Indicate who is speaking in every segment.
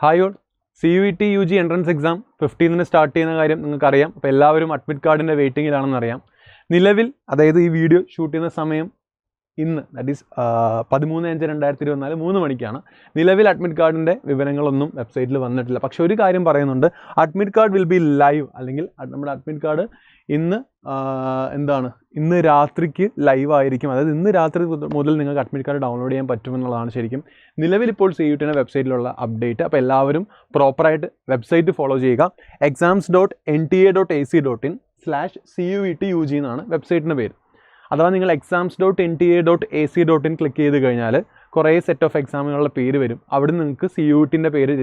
Speaker 1: Hi all, CUET UG entrance exam 15-ന് start ചെയ്യുന്ന കാര്യം നിങ്ങൾക്കറിയാം. അപ്പോൾ എല്ലാവരും അഡ്മിറ്റ് കാർഡിൻ്റെ വെയിറ്റിങ്ങിലാണെന്നറിയാം. നിലവിൽ അതായത് ഈ വീഡിയോ ഷൂട്ട് ചെയ്യുന്ന സമയം ഇന്ന്, ദാറ്റ് ഈസ് 13/5/2024 3 മണിക്കാണ്. നിലവിൽ അഡ്മിറ്റ് കാർഡിൻ്റെ വിവരങ്ങളൊന്നും വെബ്സൈറ്റിൽ വന്നിട്ടില്ല. പക്ഷേ ഒരു കാര്യം പറയുന്നുണ്ട്, admit card will be live, അല്ലെങ്കിൽ നമ്മുടെ അഡ്മിറ്റ് കാർഡ് ഇന്ന് രാത്രിക്ക് ലൈവ് ആയിരിക്കും. അതായത് ഇന്ന് രാത്രി മുതൽ നിങ്ങൾക്ക് അഡ്മിറ്റ് കാർഡ് ഡൗൺലോഡ് ചെയ്യാൻ പറ്റുമെന്നുള്ളതാണ് ശരിക്കും നിലവിലിപ്പോൾ CUETൻ്റെ വെബ്സൈറ്റിലുള്ള അപ്ഡേറ്റ്. അപ്പോൾ എല്ലാവരും പ്രോപ്പറായിട്ട് വെബ്സൈറ്റ് ഫോളോ ചെയ്യുക. exams.nta.ac.in/CUET UG എന്നാണ് വെബ്സൈറ്റിൻ്റെ പേര്. അഥവാ നിങ്ങൾ exams.nta.ac.in ക്ലിക്ക് ചെയ്ത് കഴിഞ്ഞാൽ കുറേ സെറ്റ് ഓഫ് എക്സാമുകളുടെ പേര് വരും. അവിടെ നിങ്ങൾക്ക് CUETൻ്റെ പേര്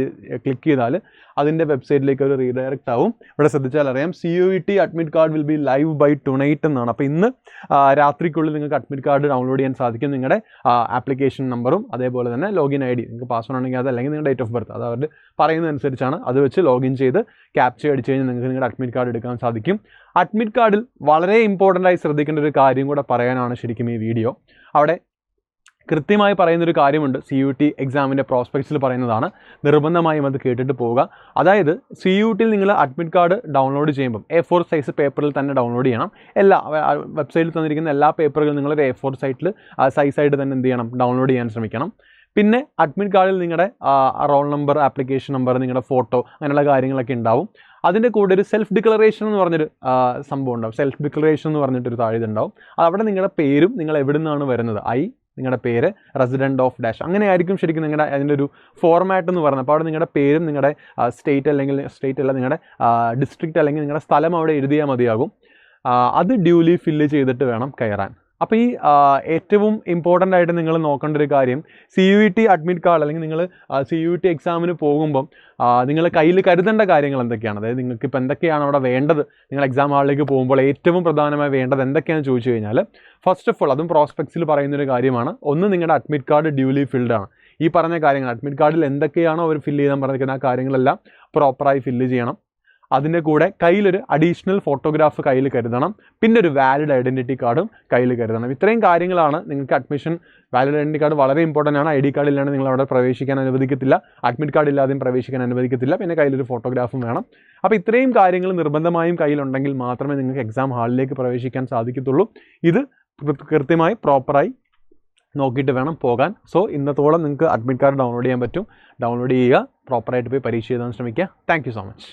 Speaker 1: ക്ലിക്ക് ചെയ്താൽ അതിൻ്റെ വെബ്സൈറ്റിലേക്ക് ഒരു റീഡയറക്റ്റ് ആവും. ഇവിടെ ശ്രദ്ധിച്ചാൽ അറിയാം, CUET admit card will be live by tonight എന്നാണ്. അപ്പോൾ ഇന്ന് രാത്രിക്കുള്ളിൽ നിങ്ങൾക്ക് അഡ്മിറ്റ് കാർഡ് ഡൗൺലോഡ് ചെയ്യാൻ സാധിക്കും. നിങ്ങളുടെ ആപ്ലിക്കേഷൻ നമ്പറും അതേപോലെ തന്നെ ലോഗിൻ ID, നിങ്ങൾക്ക് പാസ്വേഡ് ആണെങ്കിൽ അത്, അല്ലെങ്കിൽ നിങ്ങളുടെ ഡേറ്റ് ഓഫ് ബർത്ത്, അത് അവർ പറയുന്നതനുസരിച്ചാണ്. അത് വെച്ച് ലോഗിൻ ചെയ്ത് ക്യാപ്ചർ അടിച്ച് കഴിഞ്ഞാൽ നിങ്ങൾക്ക് നിങ്ങളുടെ അഡ്മിറ്റ് കാർഡ് എടുക്കാൻ സാധിക്കും. അഡ്മിറ്റ് കാർഡിൽ വളരെ ഇമ്പോർട്ടൻ്റ് ആയി ശ്രദ്ധിക്കേണ്ട ഒരു കാര്യം കൂടെ പറയാനാണ് ശരിക്കും ഈ വീഡിയോ. അവിടെ കൃത്യമായി പറയുന്നൊരു കാര്യമുണ്ട്, CUET എക്സാമിൻ്റെ പ്രോസ്പെക്ട്സിൽ പറയുന്നതാണ്. നിർബന്ധമായും അത് കേട്ടിട്ട് പോവുക. അതായത് CUETൽ നിങ്ങൾ അഡ്മിറ്റ് കാർഡ് ഡൗൺലോഡ് ചെയ്യുമ്പം A4 സൈസ് പേപ്പറിൽ തന്നെ ഡൗൺലോഡ് ചെയ്യണം. എല്ലാ വെബ്സൈറ്റിൽ തന്നിരിക്കുന്ന എല്ലാ പേപ്പറുകളും നിങ്ങളൊരു A4 സൈസായിട്ട് തന്നെ എന്ത് ചെയ്യണം, ഡൗൺലോഡ് ചെയ്യാൻ ശ്രമിക്കണം. പിന്നെ അഡ്മിറ്റ് കാർഡിൽ നിങ്ങളുടെ റോൾ നമ്പർ, ആപ്ലിക്കേഷൻ നമ്പർ, നിങ്ങളുടെ ഫോട്ടോ, അങ്ങനെയുള്ള കാര്യങ്ങളൊക്കെ ഉണ്ടാവും. അതിൻ്റെ കൂടെ ഒരു സെൽഫ് ഡിക്ലറേഷൻ എന്ന് പറഞ്ഞൊരു സംഭവം ഉണ്ടാവും. സെൽഫ് ഡിക്ലറേഷൻ എന്ന് പറഞ്ഞിട്ടൊരു താഴെ ഉണ്ടാവും. അവിടെ നിങ്ങളുടെ പേരും നിങ്ങൾ എവിടെ നിന്നാണ് വരുന്നത്, നിങ്ങളുടെ പേര്, റെസിഡൻറ്റ് ഓഫ് ഡാഷ്, അങ്ങനെ ആയിരിക്കും ശരിക്കും നിങ്ങളുടെ അതിൻ്റെ ഒരു ഫോർമാറ്റ് എന്ന് പറയുന്നത്. അപ്പോൾ അവിടെ നിങ്ങളുടെ പേരും നിങ്ങളുടെ നിങ്ങളുടെ ഡിസ്ട്രിക്റ്റ് അല്ലെങ്കിൽ നിങ്ങളുടെ സ്ഥലം അവിടെ എഴുതിയാൽ മതിയാകും. അത് ഡ്യൂലി ഫില്ല് ചെയ്തിട്ട് വേണം കയറാൻ. അപ്പോൾ ഈ ഏറ്റവും ഇമ്പോർട്ടൻ്റ് ആയിട്ട് നിങ്ങൾ നോക്കേണ്ട ഒരു കാര്യം, CUET അഡ്മിറ്റ് കാർഡ് അല്ലെങ്കിൽ നിങ്ങൾ CUET എക്സാമിന് പോകുമ്പം നിങ്ങൾ കയ്യിൽ കരുതേണ്ട കാര്യങ്ങൾ എന്തൊക്കെയാണ്, അതായത് നിങ്ങൾക്ക് ഇപ്പോൾ എന്തൊക്കെയാണ് അവിടെ വേണ്ടത്, നിങ്ങൾ എക്സാം ഹാളിലേക്ക് പോകുമ്പോൾ ഏറ്റവും പ്രധാനമായി വേണ്ടത് എന്തൊക്കെയാണെന്ന് ചോദിച്ചു കഴിഞ്ഞാൽ, ഫസ്റ്റ് ഓഫ് ഓൾ അതും പ്രോസ്പെക്ട്സിൽ പറയുന്നൊരു കാര്യമാണ്. ഒന്ന്, നിങ്ങളുടെ അഡ്മിറ്റ് കാർഡ് ഡ്യൂലി ഫിൽഡ് ആണ്. ഈ പറഞ്ഞ കാര്യങ്ങൾ അഡ്മിറ്റ് കാർഡിൽ എന്തൊക്കെയാണോ അവർ ഫില്ല് ചെയ്യാൻ പറഞ്ഞിരിക്കുന്ന ആ കാര്യങ്ങളെല്ലാം പ്രോപ്പറായി ഫില്ല് ചെയ്യണം. അതിൻ്റെ കൂടെ കയ്യിലൊരു അഡീഷണൽ ഫോട്ടോഗ്രാഫ് കയ്യിൽ കരുതണം. പിന്നെ ഒരു വാലിഡ് ഐഡൻറ്റിറ്റി കാർഡും കയ്യിൽ കരുതണം. ഇത്രയും കാര്യങ്ങളാണ് നിങ്ങൾക്ക് അഡ്മിഷൻ. വാലിഡ് ഐഡൻറ്റിറ്റി കാർഡ് വളരെ ഇമ്പോർട്ടൻ്റ് ആണ്. ID കാർഡ് ഇല്ലാണ്ട് നിങ്ങൾ അവിടെ പ്രവേശിക്കാൻ അനുവദിക്കത്തില്ല. അഡ്മിറ്റ് കാർഡ് ഇല്ലാതെയും പ്രവേശിക്കാൻ അനുവദിക്കത്തില്ല. പിന്നെ കയ്യിലൊരു ഫോട്ടോഗ്രാഫും വേണം. അപ്പോൾ ഇത്രയും കാര്യങ്ങൾ നിർബന്ധമായും കയ്യിലുണ്ടെങ്കിൽ മാത്രമേ നിങ്ങൾക്ക് എക്സാം ഹാളിലേക്ക് പ്രവേശിക്കാൻ സാധിക്കത്തുള്ളൂ. ഇത് കൃത്യമായി പ്രോപ്പറായി നോക്കിയിട്ട് വേണം പോകാൻ. സോ ഇന്നത്തോളം നിങ്ങൾക്ക് അഡ്മിറ്റ് കാർഡ് ഡൗൺലോഡ് ചെയ്യാൻ പറ്റും. ഡൗൺലോഡ് ചെയ്യുക, പ്രോപ്പറായിട്ട് പോയി പരീക്ഷ എഴുതാൻ ശ്രമിക്കുക. Thank you so much.